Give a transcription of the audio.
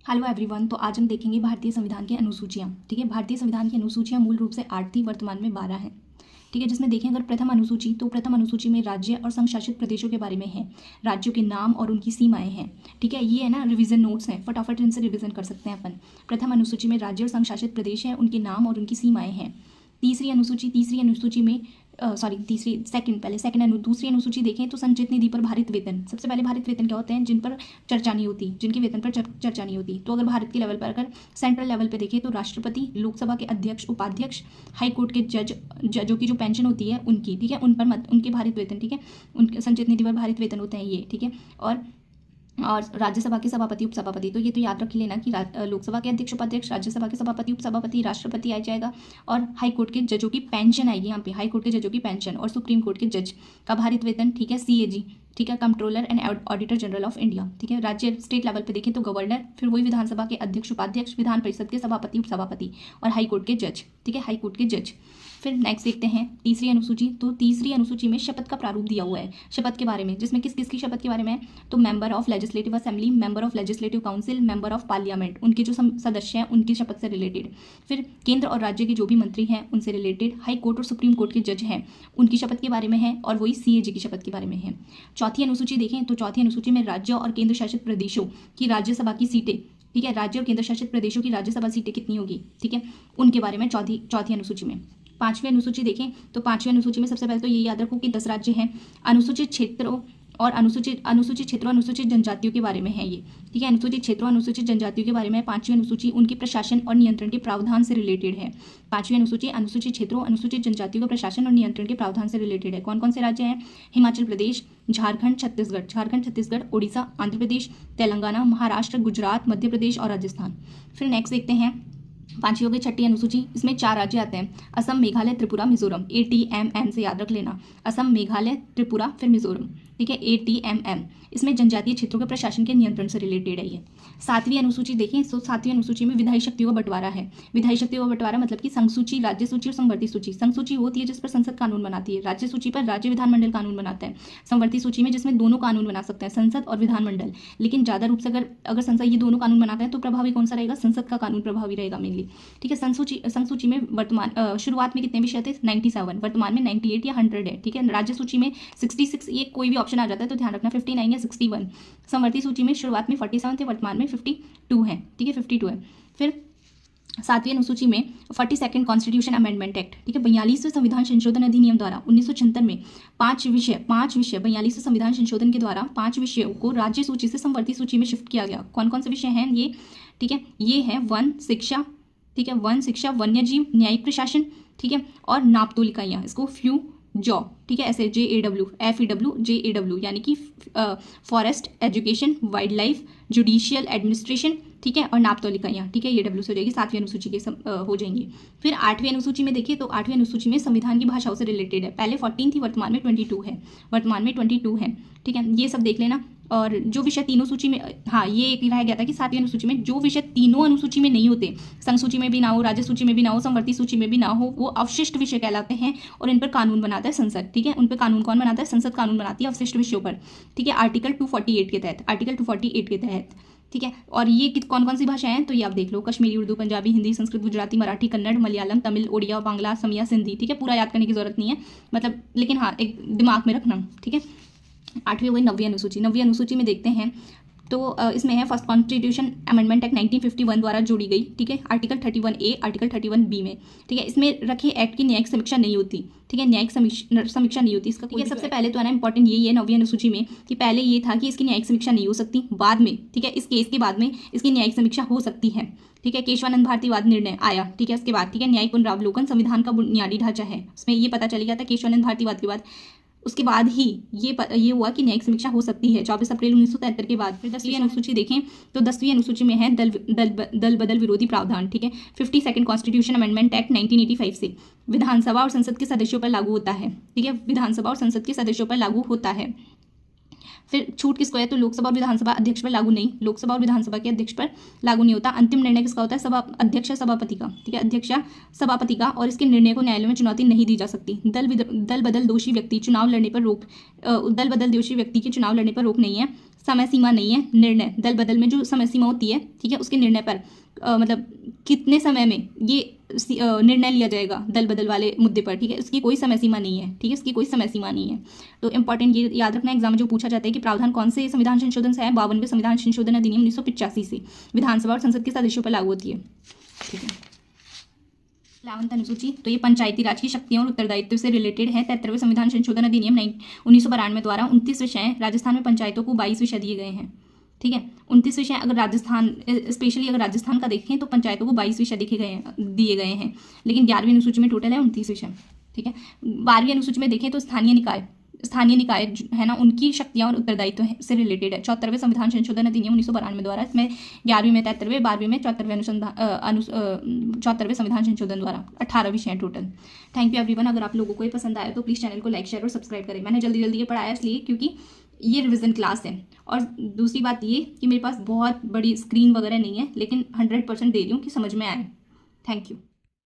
Hello everyone. तो आज हम देखेंगे भारतीय संविधान की अनुसूचियाँ। ठीक है, भारतीय संविधान की अनुसूचियाँ मूल रूप से 8 थी, वर्तमान में 12 हैं। ठीक है, जिसमें देखें अगर प्रथम अनुसूची, तो प्रथम अनुसूची में राज्य और संघ शासित प्रदेशों के बारे में है, राज्यों के नाम और उनकी सीमाएं हैं। ठीक है, ये है ना रिवीजन नोट्स हैं, फटाफट इनसे रिवीजन कर सकते हैं अपन। प्रथम अनुसूची में राज्य और संघ शासित प्रदेश हैं, उनके नाम और उनकी सीमाएं हैं। तीसरी अनुसूची में दूसरी अनुसूची देखें तो संचित निधि पर भारित वेतन। सबसे पहले भारित वेतन क्या होते हैं? जिन पर चर्चा नहीं होती, जिनके वेतन पर चर्चा नहीं होती। तो अगर भारत के लेवल पर, अगर सेंट्रल लेवल पे देखें तो राष्ट्रपति, लोकसभा के अध्यक्ष, उपाध्यक्ष, हाई कोर्ट के जजों की जो पेंशन होती है उनकी, ठीक है, उन पर मत उनके भारित वेतन, ठीक है, उनके संचित निधि पर भारित वेतन होते हैं ये। ठीक है, और राज्यसभा के सभापति, उपसभापति, तो ये तो याद रख लेना कि लोकसभा के अध्यक्ष, उपाध्यक्ष, राज्यसभा के सभापति, उपसभापति, राष्ट्रपति आ जाएगा, और हाई कोर्ट के जजों की पेंशन आएगी यहाँ पे, हाई कोर्ट के जजों की पेंशन, और सुप्रीम कोर्ट के जज का भारित वेतन, ठीक है, सीएजी, ठीक है, controller and auditor general of India. ठीक है, राज्य स्टेट लेवल पे देखें तो गवर्नर, फिर वही विधानसभा के अध्यक्ष, उपाध्यक्ष, विधान परिषद के सभापति, उपसभापति, और हाई कोर्ट के जज। ठीक है, हाई कोर्ट के जज। फिर नेक्स्ट देखते हैं तीसरी अनुसूची। तो तीसरी अनुसूची में शपथ का प्रारूप दिया हुआ है, शपथ के बारे में, जिसमें किस किस की शपथ के बारे में है? तो member of legislative assembly, member of legislative council, member of parliament, उनके जो सदस्य हैं उनकी शपथ से रिलेटेड। फिर केंद्र और राज्य के जो भी मंत्री हैं उनसे रिलेटेड। हाई कोर्ट और सुप्रीम कोर्ट के जज हैं उनकी शपथ के बारे में है, और वही सीएजी की शपथ के बारे में है। चौथी अनुसूची देखें तो चौथी अनुसूची में राज्य और केंद्र शासित प्रदेशों की राज्यसभा की सीटें, ठीक है, राज्य और केंद्र शासित प्रदेशों की राज्यसभा सीटें कितनी होगी, ठीक है, उनके बारे में चौथी अनुसूची में। पांचवी अनुसूची देखें तो पांचवी अनुसूची में सबसे पहले तो ये याद रखो कि 10 राज्य हैं। अनुसूचित क्षेत्रों और अनुसूचित जनजातियों के बारे में है ये। ठीक है, अनुसूचित क्षेत्रों, अनुसूचित जनजातियों के बारे में। पांचवी अनुसूची उनकी प्रशासन और नियंत्रण के प्रावधान से रिलेटेड है। पांचवी अनुसूची अनुसूचित क्षेत्रों, अनुसूचित जनजातियों का प्रशासन और नियंत्रण के प्रावधान से रिलेटेड है। कौन कौन से राज्य हैं? हिमाचल प्रदेश, झारखंड, छत्तीसगढ़, उड़ीसा, आंध्र प्रदेश, तेलंगाना, महाराष्ट्र, गुजरात, मध्य प्रदेश और राजस्थान। फिर नेक्स्ट देखते हैं पांचवी हो गई छठी अनुसूची। इसमें 4 राज्य आते हैं, असम, मेघालय, त्रिपुरा, मिजोरम। ATMM से याद रख लेना, असम, मेघालय, त्रिपुरा, फिर मिजोरम। ठीक है, ATMM। इसमें जनजातीय क्षेत्रों के प्रशासन के नियंत्रण से रिलेटेड है ये। सातवीं अनुसूची देखें तो सातवीं अनुसूची में विधायी शक्तियों का बंटवारा है। विधायी शक्तियों का बंटवारा मतलब कि संघ सूची, राज्य सूची और संवर्ती सूची। संघ सूची होती है जिस पर संसद कानून बनाती है, राज्य सूची पर राज्य विधानमंडल कानून बनाता है, संवर्ती सूची में जिसमें दोनों कानून बना सकते हैं, संसद और विधानमंडल। लेकिन ज़्यादा रूप से अगर संसद ये दोनों कानून बनाता है तो प्रभावी कौन सा रहेगा? संसद का कानून प्रभावी रहेगा मेनली। ठीक है, संघ सूची में वर्तमान शुरुआत में कितने विषय थे? 97, वर्तमान में 98 या 100 है। ठीक है, राज्य सूची में 66, ये कोई भी ऑप्शन आ जाता है तो ध्यान रखना, 59 या 61। संवर्ती सूची में शुरुआत में 47 थे, वर्तमान में 52 है। ठीक है, 52 है। फिर सातवीं अनुसूची में 42nd कॉन्स्टिट्यूशन अमेंडमेंट एक्ट, ठीक है, 42वें संविधान संशोधन अधिनियम द्वारा 1976 में 5 विषय 42वें संविधान संशोधन के द्वारा 5 विषयों को राज्य सूची से संवर्ती सूची में शिफ्ट किया गया। कौन कौन से विषय हैं ये? ठीक है, ये है वन शिक्षा, ठीक है, वन शिक्षा, वन्यजीव, न्यायिक प्रशासन, ठीक है, और नापतोल इकाइयाँ, इसको फ्यू जॉब, ठीक है, ऐसे FEW यानी कि forest, education, wild life, judicial administration, ठीक है, और नापतोल इकाइयाँ, ठीक है, ये डब्ल्यू से हो जाएगी। सातवीं अनुसूची के हो जाएंगी। फिर आठवीं अनुसूची में देखिए तो आठवीं अनुसूची में संविधान की भाषाओं से रिलेटेड है। पहले 14 थी, वर्तमान में 22 है। ठीक है, ये सब देख लेना। और जो विषय तीनों सूची में, हाँ ये एक रह गया था कि सातवीं अनुसूची में जो विषय तीनों अनुसूची में नहीं होते, संघ सूची में भी ना हो, राज्य सूची में भी ना हो, संवर्ती सूची में भी ना हो, वो अवशिष्ट विषय कहलाते हैं, और इन पर कानून बनाता है संसद। ठीक है, उन पर कानून कौन बनाता है? संसद कानून बनाती है अवशिष्ट विषयों पर। ठीक है, आर्टिकल 248 के तहत। ठीक है, और ये कौन कौन सी भाषाएं हैं तो ये आप देख लो, कश्मीरी, उर्दू, पंजाबी, हिंदी, संस्कृत, गुजराती, मराठी, कन्नड़, मलयालम, तमिल, ओडिया, बांग्ला, समिया, सिंधी। ठीक है, पूरा याद करने की जरूरत नहीं है, मतलब, लेकिन हाँ एक दिमाग में रखना। ठीक है, आठवीं हो गई नवीं अनुसूची। नवीं अनुसूची में देखते हैं तो इसमें है फर्स्ट कॉन्स्टिट्यूशन अमेंडमेंट एक्ट 1951 द्वारा जोड़ी गई। ठीक है, आर्टिकल 31A, आर्टिकल 31B में। ठीक है, इसमें रखे एक्ट की न्यायिक समीक्षा नहीं होती। ठीक है, न्यायिक समीक्षा नहीं होती इसका। ठीक है, सबसे पहले तो है ना इंपॉर्टेंट यही है नवीं अनुसूची में कि पहले ये था कि इसकी न्यायिक समीक्षा नहीं हो सकती, बाद में, ठीक है, इस केस के बाद में इसकी न्यायिक समीक्षा हो सकती है। ठीक है, केशवानंद भारतीवाद निर्णय आया। ठीक है, इसके बाद, ठीक है, न्यायिक पुनरावलोकन संविधान का बुनियादी ढांचा है, उसमें ये पता चल गया था केशवानंद भारतीवाद के बाद। उसके बाद ही ये हुआ कि न्यायिक समीक्षा हो सकती है 24 अप्रैल 1973 के बाद। फिर 10वीं अनुसूची देखें तो 10वीं अनुसूची में है दल बदल विरोधी प्रावधान। ठीक है, 52nd कॉन्स्टिट्यूशन अमेंडमेंट एक्ट 1985 से विधानसभा और संसद के सदस्यों पर लागू होता है। ठीक है, विधानसभा और संसद के सदस्यों पर लागू होता है। फिर छूट किसको है? तो लोकसभा और विधानसभा अध्यक्ष पर लागू नहीं, लोकसभा और विधानसभा के अध्यक्ष पर लागू नहीं होता। अंतिम निर्णय किसका होता है? अध्यक्ष सभापति का। ठीक है, अध्यक्ष सभापति का, और इसके निर्णय को न्यायालय में चुनौती नहीं दी जा सकती। दल बदल दोषी व्यक्ति के चुनाव लड़ने पर रोक नहीं है। समय सीमा नहीं है, निर्णय, दल बदल में जो समय सीमा होती है, ठीक है, उसके निर्णय पर मतलब कितने समय में ये निर्णय लिया जाएगा दल बदल वाले मुद्दे पर, ठीक है, उसकी कोई समय सीमा नहीं है, ठीक है, इसकी कोई समय सीमा नहीं है। तो इंपॉर्टेंट ये याद रखना एग्जाम में जो पूछा जाता है कि प्रावधान कौन से संविधान संशोधन से है, 52वें संविधान संशोधन अधिनियम 1985 से विधानसभा और संसद के सदस्यों पर लागू होती है, ठीक है। 52 अनुसूची, तो ये पंचायती राज की शक्तियों और उत्तरदायित्व से रिलेटेड है। 73वें संविधान संशोधन अधिनियम 1992 द्वारा 29 विषय, राजस्थान में पंचायतों को 22 विषय दिए गए हैं, ठीक है। 29 विषय, अगर राजस्थान स्पेशली अगर राजस्थान का देखें तो पंचायतों को 22 विषय दिए गए हैं, लेकिन 11वीं अनुसूची में टोटल है 29 विषय, ठीक है। 12वीं अनुसूची में देखें तो स्थानीय निकाय है ना, उनकी शक्तियां और उत्तरदायित्व से रिलेटेड है। 74वें संविधान संशोधन अधिनियम 1992 द्वारा, इसमें 11वीं में 73वें, 12वीं में 74वें 74वें संविधान संशोधन द्वारा 18 विषय टोटल। Thank you everyone. अगर आप लोगों को ये पसंद आया तो प्लीज़ चैनल को लाइक, शेयर और सब्सक्राइब करें। मैंने जल्दी ये पढ़ाया इसलिए क्योंकि ये रिवीजन क्लास है, और दूसरी बात ये कि मेरे पास बहुत बड़ी स्क्रीन वगैरह नहीं है, लेकिन 100% दे रही हूँ कि समझ में आए। Thank you.